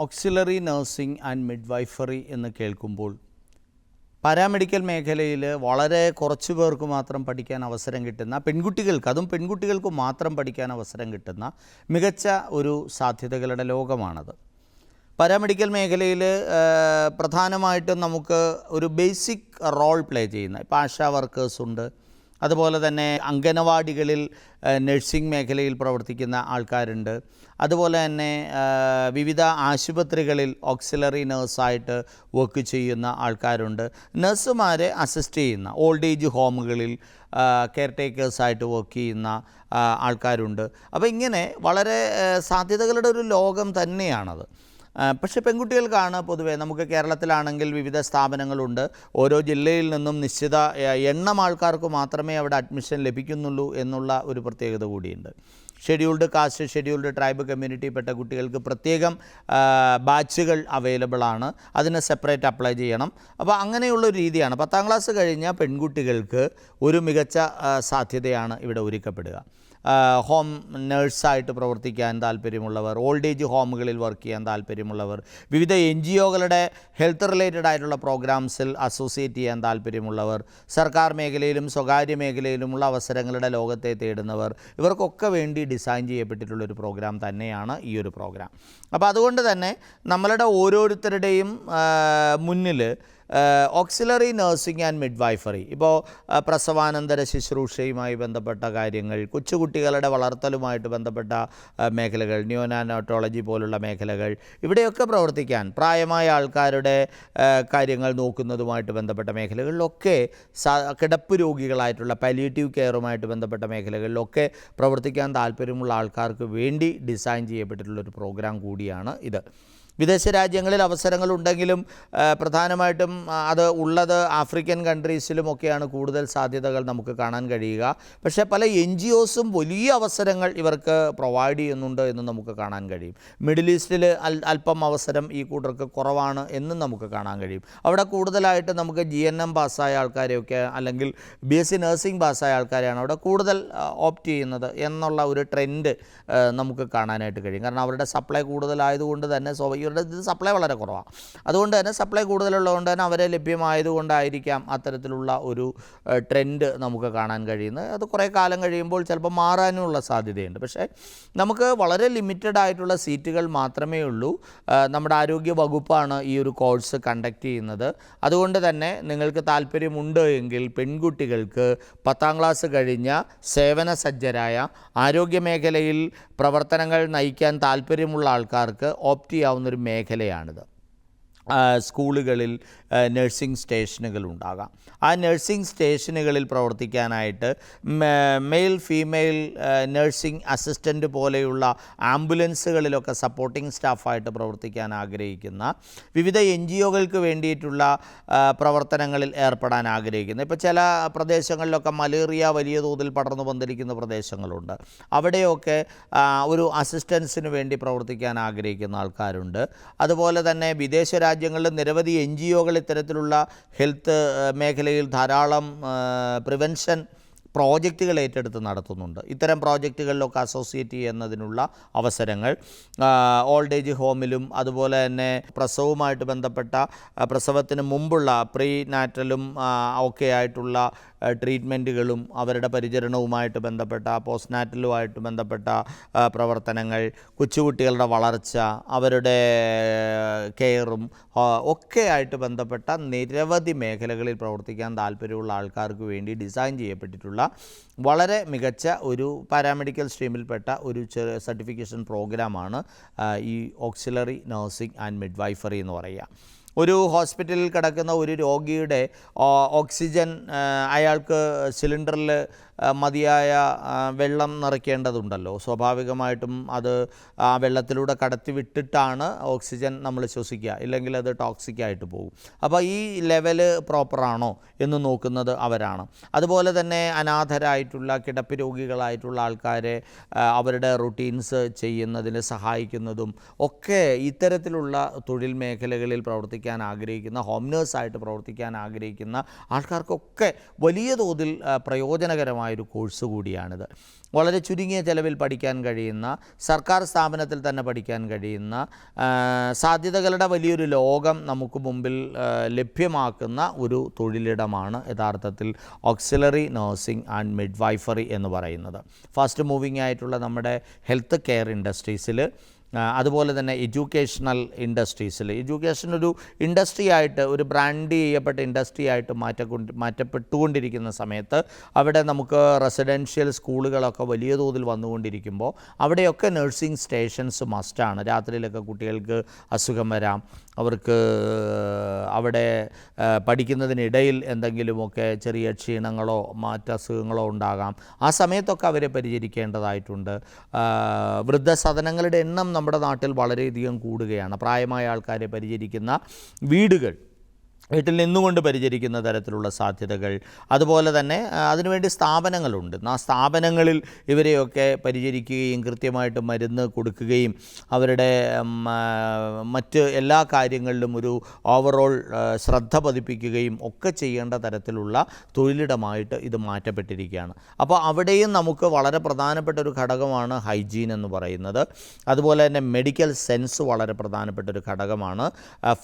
Auxiliary nursing and midwifery എന്ന് കേൾക്കുമ്പോൾ paramedical മേഖലയിൽ വളരെ കുറച്ച് പേർക്ക് മാത്രം പഠിക്കാൻ അവസരം കിട്ടുന്ന പെൺകുട്ടികൾക്ക്, അതും പെൺകുട്ടികൾക്ക് മാത്രം പഠിക്കാൻ അവസരം കിട്ടുന്ന മികച്ച ഒരു സാധ്യതകളുടെ ലോകമാണത്. പാരാമെഡിക്കൽ മേഖലയിൽ പ്രധാനമായിട്ടും നമുക്ക് ഒരു ബേസിക് റോൾ പ്ലേ ചെയ്യുന്ന ഇപ്പോൾ ആശാ വർക്കേഴ്സുണ്ട്, അതുപോലെ തന്നെ അംഗനവാടികളിൽ നഴ്സിംഗ് മേഖലയിൽ പ്രവർത്തിക്കുന്ന ആൾക്കാരുണ്ട്, അതുപോലെ തന്നെ വിവിധ ആശുപത്രികളിൽ ഓക്സിലറി നഴ്സായിട്ട് വർക്ക് ചെയ്യുന്ന ആൾക്കാരുണ്ട്, നഴ്സുമാരെ അസിസ്റ്റ് ചെയ്യുന്ന ഓൾഡ് ഏജ് ഹോമുകളിൽ കെയർ ടേക്കേഴ്സായിട്ട് വർക്ക് ചെയ്യുന്ന ആൾക്കാരുണ്ട്. അപ്പോൾ ഇങ്ങനെ വളരെ സാധ്യതകളുടെ ഒരു ലോകം തന്നെയാണത്. പക്ഷേ പെൺകുട്ടികൾക്കാണ് പൊതുവേ, നമുക്ക് കേരളത്തിലാണെങ്കിൽ വിവിധ സ്ഥാപനങ്ങളുണ്ട്. ഓരോ ജില്ലയിൽ നിന്നും നിശ്ചിത എണ്ണം ആൾക്കാർക്ക് മാത്രമേ അവിടെ അഡ്മിഷൻ ലഭിക്കുന്നുള്ളൂ എന്നുള്ള ഒരു പ്രത്യേകത കൂടിയുണ്ട്. ഷെഡ്യൂൾഡ് കാസ്റ്റ്, ഷെഡ്യൂൾഡ് ട്രൈബ് കമ്മ്യൂണിറ്റിയിൽപ്പെട്ട കുട്ടികൾക്ക് പ്രത്യേകം ബാച്ചുകൾ അവൈലബിൾ ആണ്, അതിന് സെപ്പറേറ്റ് അപ്ലൈ ചെയ്യണം. അപ്പോൾ അങ്ങനെയുള്ളൊരു രീതിയാണ് 10ാം ക്ലാസ് കഴിഞ്ഞ പെൺകുട്ടികൾക്ക് ഒരു മികച്ച സാധ്യതയാണ് ഇവിടെ ഒരുക്കപ്പെടുക. ഹോം നേഴ്സായിട്ട് പ്രവർത്തിക്കാൻ താല്പര്യമുള്ളവർ, ഓൾഡ് ഏജ് ഹോമുകളിൽ വർക്ക് ചെയ്യാൻ താല്പര്യമുള്ളവർ, വിവിധ NGOകളുടെ ഹെൽത്ത് റിലേറ്റഡ് ആയിട്ടുള്ള പ്രോഗ്രാംസിൽ അസോസിയേറ്റ് ചെയ്യാൻ താല്പര്യമുള്ളവർ, സർക്കാർ മേഖലയിലും സ്വകാര്യ മേഖലയിലുമുള്ള അവസരങ്ങളുടെ ലോകത്തെ തേടുന്നവർ, ഇവർക്കൊക്കെ വേണ്ടി ഡിസൈൻ ചെയ്യപ്പെട്ടിട്ടുള്ളൊരു പ്രോഗ്രാം തന്നെയാണ് ഈ ഒരു പ്രോഗ്രാം. അപ്പോൾ അതുകൊണ്ട് തന്നെ നമ്മളുടെ ഓരോരുത്തരുടെയും മുന്നിൽ ഓക്സിലറി നഴ്സിംഗ് ആൻഡ് മിഡ്വൈഫറി, ഇപ്പോൾ പ്രസവാനന്തര ശുശ്രൂഷയുമായി ബന്ധപ്പെട്ട കാര്യങ്ങൾ, കൊച്ചുകുട്ടികളുടെ വളർത്തലുമായിട്ട് ബന്ധപ്പെട്ട മേഖലകൾ, നിയോനാറ്റോളജി പോലുള്ള മേഖലകൾ, ഇവിടെയൊക്കെ പ്രവർത്തിക്കാൻ, പ്രായമായ ആൾക്കാരുടെ കാര്യങ്ങൾ നോക്കുന്നതുമായിട്ട് ബന്ധപ്പെട്ട മേഖലകളിലൊക്കെ, കിടപ്പ് രോഗികളായിട്ടുള്ള പാലിയേറ്റീവ് കെയറുമായിട്ട് ബന്ധപ്പെട്ട മേഖലകളിലൊക്കെ പ്രവർത്തിക്കാൻ താല്പര്യമുള്ള ആൾക്കാർക്ക് വേണ്ടി ഡിസൈൻ ചെയ്യപ്പെട്ടിട്ടുള്ളൊരു പ്രോഗ്രാം കൂടിയാണ് ഇത്. വിദേശ രാജ്യങ്ങളിൽ അവസരങ്ങളുണ്ടെങ്കിലും പ്രധാനമായിട്ടും അത് ഉള്ളത് ആഫ്രിക്കൻ കൺട്രീസിലുമൊക്കെയാണ് കൂടുതൽ സാധ്യതകൾ നമുക്ക് കാണാൻ കഴിയുക. പക്ഷേ പല NGOസും വലിയ അവസരങ്ങൾ ഇവർക്ക് പ്രൊവൈഡ് ചെയ്യുന്നുണ്ട് എന്ന് നമുക്ക് കാണാൻ കഴിയും. മിഡിൽ ഈസ്റ്റിൽ അല്പം അവസരം ഈ കൂട്ടർക്ക് കുറവാണ് എന്നും നമുക്ക് കാണാൻ കഴിയും. അവിടെ കൂടുതലായിട്ട് നമുക്ക് GNM പാസ്സായ ആൾക്കാരെയൊക്കെ, അല്ലെങ്കിൽ BSc നഴ്സിംഗ് പാസ്സായ ആൾക്കാരെയാണ് അവിടെ കൂടുതൽ ഓപ്റ്റ് ചെയ്യുന്നത് എന്നുള്ള ഒരു ട്രെൻഡ് നമുക്ക് കാണാനായിട്ട് കഴിയും. കാരണം അവരുടെ സപ്ലൈ കൂടുതലായതുകൊണ്ട് തന്നെ ഇവരുടെ സപ്ലൈ വളരെ കുറവാണ്. അതുകൊണ്ട് തന്നെ സപ്ലൈ കൂടുതലുള്ളതുകൊണ്ട് തന്നെ അവരെ ലഭ്യമായതുകൊണ്ടായിരിക്കാം അത്തരത്തിലുള്ള ഒരു ട്രെൻഡ് നമുക്ക് കാണാൻ കഴിയുന്നത്. അത് കുറേ കാലം കഴിയുമ്പോൾ ചിലപ്പോൾ മാറാനുള്ള സാധ്യതയുണ്ട്. പക്ഷേ നമുക്ക് വളരെ ലിമിറ്റഡ് ആയിട്ടുള്ള സീറ്റുകൾ മാത്രമേ ഉള്ളൂ. നമ്മുടെ ആരോഗ്യ വകുപ്പാണ് ഈ ഒരു കോഴ്സ് കണ്ടക്ട് ചെയ്യുന്നത്. അതുകൊണ്ട് തന്നെ നിങ്ങൾക്ക് താല്പര്യമുണ്ട് എങ്കിൽ പെൺകുട്ടികൾക്ക് 10ാം ക്ലാസ് കഴിഞ്ഞ സേവന സജ്ജരായ ആരോഗ്യ മേഖലയിൽ പ്രവർത്തനങ്ങൾ നയിക്കാൻ താല്പര്യമുള്ള ആൾക്കാർക്ക് ഓപ്റ്റ് ചെയ്യാവുന്നൊരു മേഖലയാണിത്. സ്കൂളുകളിൽ നഴ്സിംഗ് സ്റ്റേഷനുകൾ ഉണ്ടാകാം. ആ നഴ്സിംഗ് സ്റ്റേഷനുകളിൽ പ്രവർത്തിക്കാനായിട്ട് മെയിൽ ഫീമെയിൽ നഴ്സിംഗ് അസിസ്റ്റൻ്റ് പോലെയുള്ള ആംബുലൻസുകളിലൊക്കെ സപ്പോർട്ടിംഗ് സ്റ്റാഫായിട്ട് പ്രവർത്തിക്കാൻ ആഗ്രഹിക്കുന്ന, വിവിധ NGOകൾക്ക് വേണ്ടിയിട്ടുള്ള പ്രവർത്തനങ്ങളിൽ ഏർപ്പെടാൻ ആഗ്രഹിക്കുന്ന, ഇപ്പോൾ ചില പ്രദേശങ്ങളിലൊക്കെ മലേറിയ വലിയ തോതിൽ പടർന്നു വന്നിരിക്കുന്ന പ്രദേശങ്ങളുണ്ട്. അവിടെയൊക്കെ ഒരു അസിസ്റ്റൻസിന് വേണ്ടി പ്രവർത്തിക്കാൻ ആഗ്രഹിക്കുന്ന ആൾക്കാരുണ്ട്. അതുപോലെ തന്നെ വിദേശ രാജ്യങ്ങളിൽ നിരവധി NGOകൾ ഇത്തരത്തിലുള്ള ഹെൽത്ത് മേഖലയിൽ ധാരാളം പ്രിവെൻഷൻ പ്രോജക്റ്റുകൾ ഏറ്റെടുത്ത് നടത്തുന്നുണ്ട്. ഇത്തരം പ്രോജക്റ്റുകളിലൊക്കെ അസോസിയേറ്റ് ചെയ്യുന്നതിനുള്ള അവസരങ്ങൾ ഓൾഡ് ഏജ് ഹോമിലും, അതുപോലെ തന്നെ പ്രസവവുമായിട്ട് ബന്ധപ്പെട്ട പ്രസവത്തിന് മുമ്പുള്ള പ്രീ നാറ്റലും ഒക്കെ ആയിട്ടുള്ള ട്രീറ്റ്മെൻറ്റുകളും അവരുടെ പരിചരണവുമായിട്ട് ബന്ധപ്പെട്ട, പോസ്റ്റ് നാറ്റലുമായിട്ട് ബന്ധപ്പെട്ട പ്രവർത്തനങ്ങൾ, കൊച്ചുകുട്ടികളുടെ വളർച്ച, അവരുടെ കെയറും ഒക്കെ ആയിട്ട് ബന്ധപ്പെട്ട നിരവധി മേഖലകളിൽ പ്രവർത്തിക്കാൻ താല്പര്യമുള്ള ആൾക്കാർക്ക് വേണ്ടി ഡിസൈൻ ചെയ്യപ്പെട്ടിട്ടുള്ള വളരെ മികച്ച ഒരു പാരാമെഡിക്കൽ സ്ട്രീമിൽപ്പെട്ട ഒരു സർട്ടിഫിക്കേഷൻ പ്രോഗ്രാമാണ് ഈ ഓക്സിലറി നഴ്സിംഗ് ആൻഡ് മിഡ്വൈഫറി എന്ന് പറയുക. ഒരു ഹോസ്പിറ്റലിൽ കിടക്കുന്ന ഒരു രോഗിയുടെ ഓക്സിജൻ, അയാൾക്ക് സിലിണ്ടറിൽ മതിയായ വെള്ളം നിറയ്ക്കേണ്ടതുണ്ടല്ലോ. സ്വാഭാവികമായിട്ടും അത് ആ വെള്ളത്തിലൂടെ കടത്തി വിട്ടിട്ടാണ് ഓക്സിജൻ നമ്മൾ ശ്വസിക്കുക, ഇല്ലെങ്കിൽ അത് ടോക്സിക്കായിട്ട് പോകും. അപ്പോൾ ഈ ലെവല് പ്രോപ്പറാണോ എന്ന് നോക്കുന്നത് അവരാണ്. അതുപോലെ തന്നെ അനാഥരായിട്ടുള്ള കിടപ്പ് രോഗികളായിട്ടുള്ള ആൾക്കാരെ അവരുടെ റുട്ടീൻസ് ചെയ്യുന്നതിന് സഹായിക്കുന്നതും ഒക്കെ ഇത്തരത്തിലുള്ള തൊഴിൽ മേഖലകളിൽ പ്രവർത്തിക്കാൻ ആഗ്രഹിക്കുന്ന, ഹോം നേഴ്സായിട്ട് പ്രവർത്തിക്കാൻ ആഗ്രഹിക്കുന്ന ആൾക്കാർക്കൊക്കെ വലിയ തോതിൽ പ്രയോജനകരമായ മനോഹരമായൊരു കോഴ്സ് കൂടിയാണിത്. വളരെ ചുരുങ്ങിയ ചിലവിൽ പഠിക്കാൻ കഴിയുന്ന, സർക്കാർ സ്ഥാപനത്തിൽ തന്നെ പഠിക്കാൻ കഴിയുന്ന, സാധ്യതകളുടെ വലിയൊരു ലോകം നമുക്ക് മുമ്പിൽ ലഭ്യമാക്കുന്ന ഒരു തൊഴിലിടമാണ് യഥാർത്ഥത്തിൽ ഓക്സിലറി നഴ്സിംഗ് ആൻഡ് മിഡ്വൈഫറി എന്ന് പറയുന്നത്. ഫാസ്റ്റ് മൂവിങ് ആയിട്ടുള്ള നമ്മുടെ ഹെൽത്ത് കെയർ ഇൻഡസ്ട്രീസിൽ, അതുപോലെ തന്നെ എഡ്യൂക്കേഷണൽ ഇൻഡസ്ട്രീസിൽ, എഡ്യൂക്കേഷൻ ഒരു ഇൻഡസ്ട്രി ആയിട്ട്, ഒരു ബ്രാൻഡ് ചെയ്യപ്പെട്ട ഇൻഡസ്ട്രി ആയിട്ട് മാറ്റപ്പെട്ടുകൊണ്ടിരിക്കുന്ന സമയത്ത് അവിടെ നമുക്ക് റെസിഡൻഷ്യൽ സ്കൂളുകളൊക്കെ വലിയ തോതിൽ വന്നുകൊണ്ടിരിക്കുമ്പോൾ അവിടെയൊക്കെ നഴ്സിംഗ് സ്റ്റേഷൻസ് മസ്റ്റാണ്. രാത്രിയിലൊക്കെ കുട്ടികൾക്ക് അസുഖം വരാം, അവർക്ക് അവിടെ പഠിക്കുന്നതിനിടയിൽ എന്തെങ്കിലുമൊക്കെ ചെറിയ ക്ഷീണങ്ങളോ മറ്റസുഖങ്ങളോ ഉണ്ടാകാം. ആ സമയത്തൊക്കെ അവരെ പരിചരിക്കേണ്ടതായിട്ടുണ്ട്. വൃദ്ധസദനങ്ങളുടെ എണ്ണം നമ്മുടെ നാട്ടിൽ വളരെയധികം കൂടുകയാണ്. പ്രായമായ ആൾക്കാരെ പരിചരിക്കുന്ന വീട്ടിൽ നിന്നുകൊണ്ട് പരിചരിക്കുന്ന തരത്തിലുള്ള സാധ്യതകൾ, അതുപോലെ തന്നെ അതിനുവേണ്ടി സ്ഥാപനങ്ങളുണ്ട്. ആ സ്ഥാപനങ്ങളിൽ ഇവരെയൊക്കെ പരിചരിക്കുകയും കൃത്യമായിട്ട് മരുന്ന് കൊടുക്കുകയും അവരുടെ മറ്റ് എല്ലാ കാര്യങ്ങളിലും ഒരു ഓവറോൾ ശ്രദ്ധ പതിപ്പിക്കുകയും ഒക്കെ ചെയ്യേണ്ട തരത്തിലുള്ള തൊഴിലിടമായിട്ട് ഇത് മാറ്റപ്പെട്ടിരിക്കുകയാണ്. അപ്പോൾ അവിടെയും നമുക്ക് വളരെ പ്രധാനപ്പെട്ട ഒരു ഘടകമാണ് ഹൈജീൻ എന്ന് പറയുന്നത്. അതുപോലെ തന്നെ മെഡിക്കൽ സെൻസ് വളരെ പ്രധാനപ്പെട്ട ഒരു ഘടകമാണ്.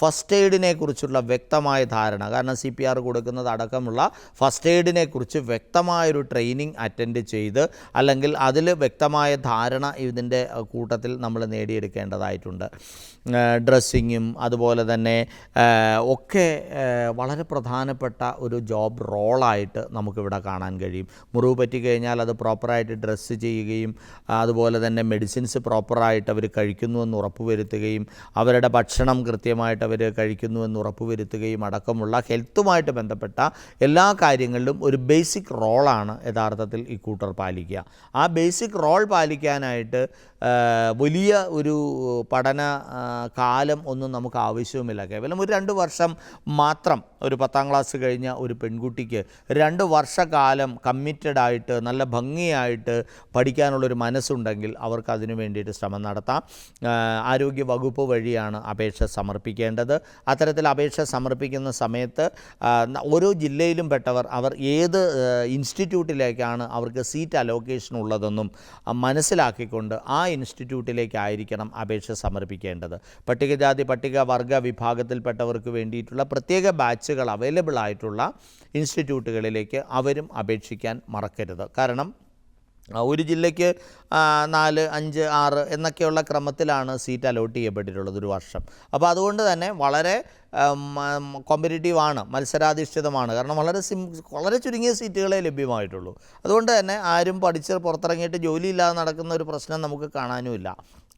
ഫസ്റ്റ് എയ്ഡിനെ കുറിച്ചുള്ള വ്യക്തമായ ധാരണ, കാരണം CPR കൊടുക്കുന്നത് അടക്കമുള്ള ഫസ്റ്റ് എയ്ഡിനെ കുറിച്ച് വ്യക്തമായൊരു ട്രെയിനിങ് അറ്റൻഡ് ചെയ്ത്, അല്ലെങ്കിൽ അതിൽ വ്യക്തമായ ധാരണ ഇതിൻ്റെ കൂട്ടത്തിൽ നമ്മൾ നേടിയെടുക്കേണ്ടതായിട്ടുണ്ട്. ഡ്രസ്സിങ്ങും അതുപോലെ തന്നെ ഒക്കെ വളരെ പ്രധാനപ്പെട്ട ഒരു ജോബ് റോളായിട്ട് നമുക്കിവിടെ കാണാൻ കഴിയും. മുറിവ് പറ്റിക്കഴിഞ്ഞാൽ അത് പ്രോപ്പറായിട്ട് ഡ്രസ്സ് ചെയ്യുകയും, അതുപോലെ തന്നെ മെഡിസിൻസ് പ്രോപ്പറായിട്ട് അവർ കഴിക്കുന്നുവെന്ന് ഉറപ്പുവരുത്തുകയും, അവരുടെ ഭക്ഷണം കൃത്യമായിട്ട് അവർ കഴിക്കുന്നുവെന്ന് ഉറപ്പുവരുത്തുകയും അടക്കമുള്ള ഹെൽത്തുമായിട്ട് ബന്ധപ്പെട്ട എല്ലാ കാര്യങ്ങളിലും ഒരു ബേസിക് റോളാണ് യഥാർത്ഥത്തിൽ ഈ കൂട്ടർ പാലിക്കുക. ആ ബേസിക് റോൾ പാലിക്കാനായിട്ട് വലിയ ഒരു പഠന കാലം ഒന്നും നമുക്ക് ആവശ്യവുമില്ല. കേവലം ഒരു 2 വർഷം മാത്രം, ഒരു 10ാം ക്ലാസ് കഴിഞ്ഞ ഒരു പെൺകുട്ടിക്ക് 2 വർഷക്കാലം കമ്മിറ്റഡായിട്ട് നല്ല ഭംഗിയായിട്ട് പഠിക്കാനുള്ളൊരു മനസ്സുണ്ടെങ്കിൽ അവർക്ക് അതിനു വേണ്ടിയിട്ട് ശ്രമം നടത്താം. ആരോഗ്യ വകുപ്പ് വഴിയാണ് അപേക്ഷ സമർപ്പിക്കേണ്ടത്. അത്തരത്തിൽ അപേക്ഷ സമർപ്പിക്കുന്ന സമയത്ത് ഓരോ ജില്ലയിലും പെട്ടവർ അവർ ഏത് ഇൻസ്റ്റിറ്റ്യൂട്ടിലേക്കാണ് അവർക്ക് സീറ്റ് അലോക്കേഷൻ ഉള്ളതെന്നും മനസ്സിലാക്കിക്കൊണ്ട് ആ ഇൻസ്റ്റിറ്റ്യൂട്ടിലേക്കായിരിക്കണം അപേക്ഷ സമർപ്പിക്കേണ്ടത്. പട്ടികജാതി പട്ടികവർഗ വിഭാഗത്തിൽപ്പെട്ടവർക്ക് വേണ്ടിയിട്ടുള്ള പ്രത്യേക ബാച്ചുകൾ അവൈലബിൾ ആയിട്ടുള്ള ഇൻസ്റ്റിറ്റ്യൂട്ടുകളിലേക്ക് അവരും അപേക്ഷിക്കാൻ മറക്കരുത്. കാരണം ഒരു ജില്ലയ്ക്ക് 4, 5, 6 എന്നൊക്കെയുള്ള ക്രമത്തിലാണ് സീറ്റ് അലോട്ട് ചെയ്യപ്പെട്ടിട്ടുള്ളത് ഒരു വർഷം. അപ്പോൾ അതുകൊണ്ട് തന്നെ വളരെ കോമ്പറ്റീറ്റീവാണ്, മത്സരാധിഷ്ഠിതമാണ്. കാരണം വളരെ ചുരുങ്ങിയ സീറ്റുകളെ ലഭ്യമായിട്ടുള്ളൂ. അതുകൊണ്ട് തന്നെ ആരും പഠിച്ച് പുറത്തിറങ്ങിയിട്ട് ജോലിയില്ലാതെ നടക്കുന്ന ഒരു പ്രശ്നം നമുക്ക് കാണാനുമില്ല.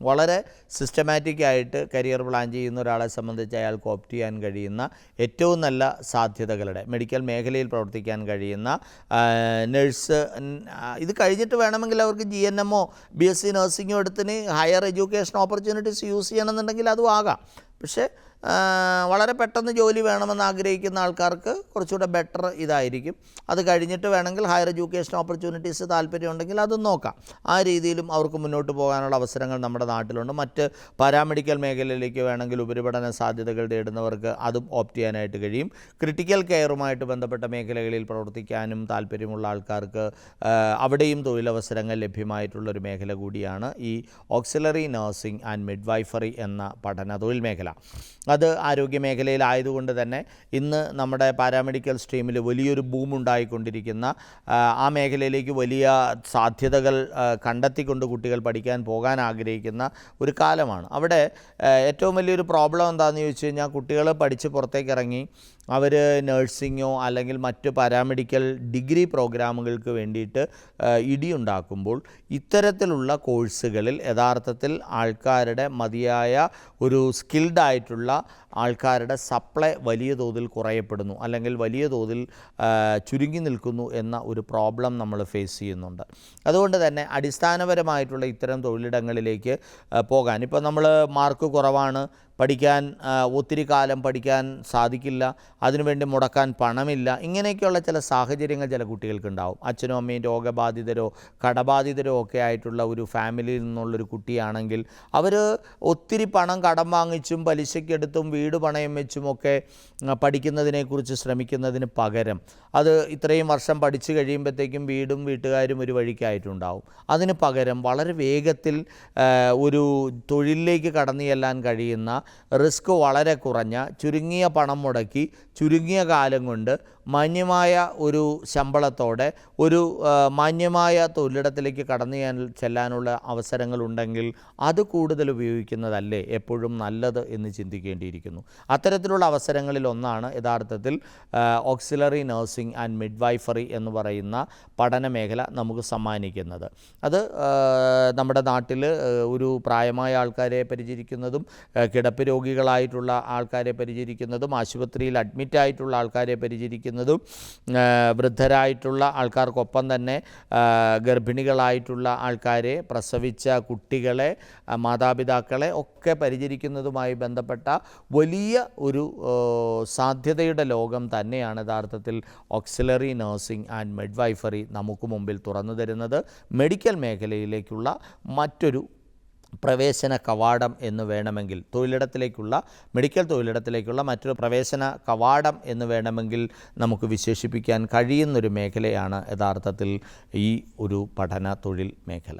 വളരെ സിസ്റ്റമാറ്റിക്കായിട്ട് കരിയർ പ്ലാൻ ചെയ്യുന്ന ഒരാളെ സംബന്ധിച്ച് അയാൾക്ക് ഓപ്റ്റ് ചെയ്യാൻ കഴിയുന്ന ഏറ്റവും നല്ല സാധ്യതകളുടെ മെഡിക്കൽ മേഖലയിൽ പ്രവർത്തിക്കാൻ കഴിയുന്ന നഴ്സ്, ഇത് കഴിഞ്ഞിട്ട് വേണമെങ്കിൽ അവർക്ക് GNMO BSc നഴ്സിംഗോ എടുത്തിന് ഹയർ എഡ്യൂക്കേഷൻ ഓപ്പർച്യൂണിറ്റീസ് യൂസ് ചെയ്യണമെന്നുണ്ടെങ്കിൽ അതും ആകാം. പക്ഷേ വളരെ പെട്ടെന്ന് ജോലി വേണമെന്ന് ആഗ്രഹിക്കുന്ന ആൾക്കാർക്ക് കുറച്ചുകൂടെ ബെറ്റർ ഇതായിരിക്കും. അത് കഴിഞ്ഞിട്ട് വേണമെങ്കിൽ ഹയർ എഡ്യൂക്കേഷൻ ഓപ്പർച്യൂണിറ്റീസ് താല്പര്യമുണ്ടെങ്കിൽ അതും നോക്കാം. ആ രീതിയിലും അവർക്ക് മുന്നോട്ട് പോകാനുള്ള അവസരങ്ങൾ നമ്മുടെ നാട്ടിലുണ്ട്. മറ്റ് പാരാമെഡിക്കൽ മേഖലയിലേക്ക് വേണമെങ്കിൽ ഉപരിപഠന സാധ്യതകൾ തേടുന്നവർക്ക് അതും ഓപ്റ്റ് ചെയ്യാനായിട്ട് കഴിയും. ക്രിട്ടിക്കൽ കെയറുമായിട്ട് ബന്ധപ്പെട്ട മേഖലകളിൽ പ്രവർത്തിക്കാനും താല്പര്യമുള്ള ആൾക്കാർക്ക് അവിടെയും തൊഴിലവസരങ്ങൾ ലഭ്യമായിട്ടുള്ളൊരു മേഖല കൂടിയാണ് ഈ ഓക്സിലറി നഴ്സിംഗ് ആൻഡ് മിഡ്വൈഫറി എന്ന പഠന തൊഴിൽ മേഖല. അത് ആരോഗ്യ മേഖലയിലായതുകൊണ്ട് തന്നെ ഇന്ന് നമ്മുടെ പാരാമെഡിക്കൽ സ്ട്രീമിൽ വലിയൊരു ബൂമുണ്ടായിക്കൊണ്ടിരിക്കുന്ന, ആ മേഖലയിലേക്ക് വലിയ സാധ്യതകൾ കണ്ടെത്തിക്കൊണ്ട് കുട്ടികൾ പഠിക്കാൻ പോകാൻ ആഗ്രഹിക്കുന്ന ഒരു കാലമാണ്. അവിടെ ഏറ്റവും വലിയൊരു പ്രോബ്ലം എന്താണെന്ന് ചോദിച്ചു കഴിഞ്ഞാൽ, കുട്ടികൾ പഠിച്ച് പുറത്തേക്ക് ഇറങ്ങി അവർ നഴ്സിങ്ങോ അല്ലെങ്കിൽ മറ്റ് പാരാമെഡിക്കൽ ഡിഗ്രി പ്രോഗ്രാമുകൾക്ക് വേണ്ടിയിട്ട് ഇടിയുണ്ടാക്കുമ്പോൾ ഇത്തരത്തിലുള്ള കോഴ്സുകളിൽ യഥാർത്ഥത്തിൽ ആൾക്കാരുടെ മതിയായ ഒരു സ്കിൽഡ് ആയിട്ടുള്ള ആൾക്കാരുടെ സപ്ലൈ വലിയ തോതിൽ കുറയപ്പെടുന്നു, അല്ലെങ്കിൽ വലിയ തോതിൽ ചുരുങ്ങി നിൽക്കുന്നു എന്ന ഒരു പ്രോബ്ലം നമ്മൾ ഫേസ് ചെയ്യുന്നുണ്ട്. അതുകൊണ്ട് തന്നെ അടിസ്ഥാനപരമായിട്ടുള്ള ഇത്തരം തൊഴിലിടങ്ങളിലേക്ക് പോകാൻ, ഇപ്പോൾ നമ്മൾ മാർക്ക് കുറവാണ്, പഠിക്കാൻ ഒത്തിരി കാലം പഠിക്കാൻ സാധിക്കില്ല, അതിനുവേണ്ടി മുടക്കാൻ പണമില്ല, ഇങ്ങനെയൊക്കെയുള്ള ചില സാഹചര്യങ്ങൾ ചില കുട്ടികൾക്കുണ്ടാവും. അച്ഛനും അമ്മയും രോഗബാധിതരോ കടബാധിതരോ ഒക്കെ ആയിട്ടുള്ള ഒരു ഫാമിലിയിൽ നിന്നുള്ളൊരു കുട്ടിയാണെങ്കിൽ അവർ ഒത്തിരി പണം കടം വാങ്ങിച്ചും പലിശയ്ക്കെടുത്തും വീട് പണയം വെച്ചുമൊക്കെ പഠിക്കുന്നതിനെക്കുറിച്ച് ശ്രമിക്കുന്നതിന് പകരം അത് ഇത്രയും വർഷം പഠിച്ചു കഴിയുമ്പോഴത്തേക്കും വീടും വീട്ടുകാരും ഒരു വഴിക്കായിട്ടുണ്ടാവും. അതിന് പകരം വളരെ വേഗത്തിൽ ഒരു തൊഴിലിലേക്ക് കടന്നു ചെല്ലാൻ കഴിയുന്ന, റിസ്ക് വളരെ കുറഞ്ഞ, ചുരുങ്ങിയ പണം മുടക്കി ചുരുങ്ങിയ കാലം കൊണ്ട് മാന്യമായ ഒരു ശമ്പളത്തോടെ ഒരു മാന്യമായ തൊഴിലിടത്തിലേക്ക് കടന്നു ചെല്ലാനുള്ള അവസരങ്ങളുണ്ടെങ്കിൽ അത് കൂടുതൽ ഉപയോഗിക്കുന്നതല്ലേ എപ്പോഴും നല്ലത് എന്ന് ചിന്തിക്കേണ്ടിയിരിക്കുന്നു. അത്തരത്തിലുള്ള അവസരങ്ങളിൽ ഒന്നാണ് യഥാർത്ഥത്തിൽ ഓക്സിലറി നഴ്സിംഗ് ആൻഡ് മിഡ്വൈഫറി എന്ന് പറയുന്ന പഠന മേഖല നമുക്ക് സമ്മാനിക്കുന്നത്. അത് നമ്മുടെ നാട്ടിൽ ഒരു പ്രായമായ ആൾക്കാരെ പരിചരിക്കുന്നതും കിടപ്പ് രോഗികളായിട്ടുള്ള ആൾക്കാരെ പരിചരിക്കുന്നതും ആശുപത്രിയിൽ അഡ്മിറ്റായിട്ടുള്ള ആൾക്കാരെ പരിചരിക്കുന്നതും വൃദ്ധരായിട്ടുള്ള ആൾക്കാർക്കൊപ്പം തന്നെ ഗർഭിണികളായിട്ടുള്ള ആൾക്കാരെ, പ്രസവിച്ച കുട്ടികളെ, മാതാപിതാക്കളെ ഒക്കെ പരിചരിക്കുന്നതുമായി ബന്ധപ്പെട്ട വലിയ ഒരു സാധ്യതയുടെ ലോകം തന്നെയാണ് യഥാർത്ഥത്തിൽ ഓക്സിലറി നഴ്സിംഗ് ആൻഡ് മിഡ്വൈഫറി നമുക്ക് മുമ്പിൽ തുറന്നു തരുന്നത്. മെഡിക്കൽ മേഖലയിലേക്കുള്ള മറ്റൊരു പ്രവേശന കവാടം എന്ന് വേണമെങ്കിൽ, മെഡിക്കൽ തൊഴിലിടത്തിലേക്കുള്ള മറ്റൊരു പ്രവേശന കവാടം എന്ന് വേണമെങ്കിൽ നമുക്ക് വിശേഷിപ്പിക്കാൻ കഴിയുന്നൊരു മേഖലയാണ് യഥാർത്ഥത്തിൽ ഈ ഒരു പഠന തൊഴിൽ മേഖല.